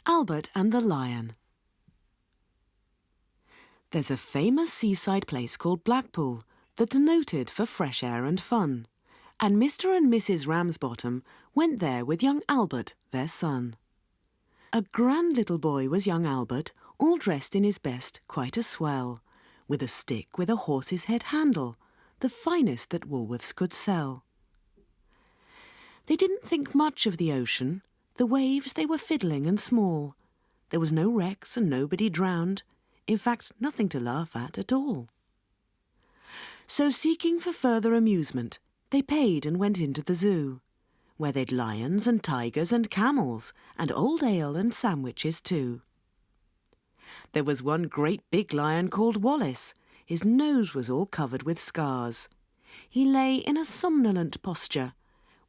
Albert and the Lion. There's a famous seaside place called Blackpool that's noted for fresh air and fun, and Mr. and Mrs. Ramsbottom went there with young Albert, their son. A grand little boy was young Albert, all dressed in his best, quite a swell, with a stick with a horse's head handle, the finest that Woolworths could sell. They didn't think much of the ocean. The waves, they were fiddling and small. There was no wrecks and nobody drowned. In fact, nothing to laugh at all. So, seeking for further amusement, they paid and went into the zoo, where they'd lions and tigers and camels, and old ale and sandwiches too. There was one great big lion called Wallace. His nose was all covered with scars. He lay in a somnolent posture,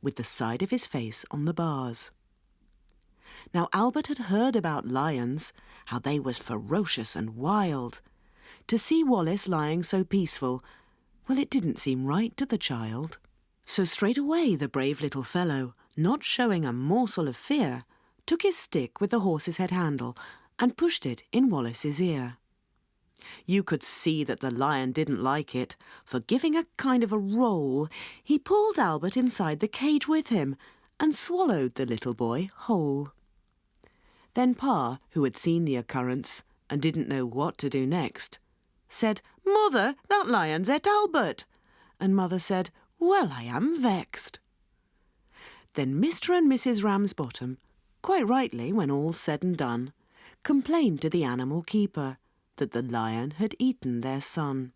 with the side of his face on the bars. Now Albert had heard about lions, how they was ferocious and wild. To see Wallace lying so peaceful, well, it didn't seem right to the child. So straight away the brave little fellow, not showing a morsel of fear, took his stick with the horse's head handle and pushed it in Wallace's ear. You could see that the lion didn't like it, for giving a kind of a roll, he pulled Albert inside the cage with him and swallowed the little boy whole. Then Pa, who had seen the occurrence and didn't know what to do next, said, "Mother, that lion's ate Albert." And Mother said, "Well, I am vexed." Then Mr. and Mrs. Ramsbottom, quite rightly when all's said and done, complained to the animal keeper that the lion had eaten their son.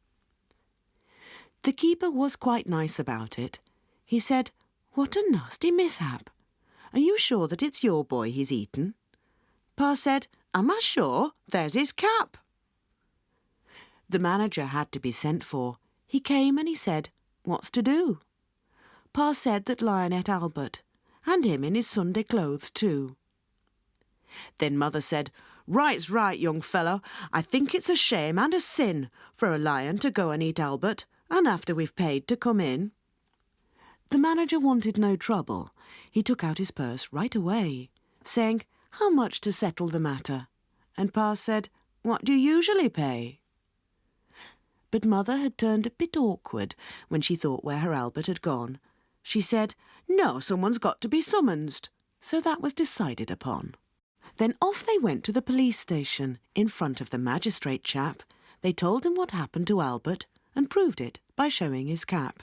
The keeper was quite nice about it. He said, "What a nasty mishap. Are you sure that it's your boy he's eaten?" Pa said, "Am I sure? There's his cap." The manager had to be sent for. He came and he said, "What's to do?" Pa said that lion ate Albert, and him in his Sunday clothes too. Then Mother said, "Right's right, young fellow. I think it's a shame and a sin for a lion to go and eat Albert, and after we've paid to come in." The manager wanted no trouble. He took out his purse right away, saying, "How much to settle the matter?" And Pa said, "What do you usually pay?" But Mother had turned a bit awkward when she thought where her Albert had gone. She said, "No, someone's got to be summonsed." So that was decided upon. Then off they went to the police station. In front of the magistrate chap, they told him what happened to Albert and proved it by showing his cap.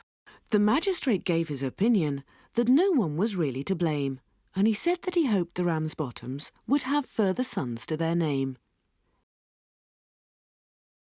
The magistrate gave his opinion that no one was really to blame, and he said that he hoped the Ramsbottoms would have further sons to their name.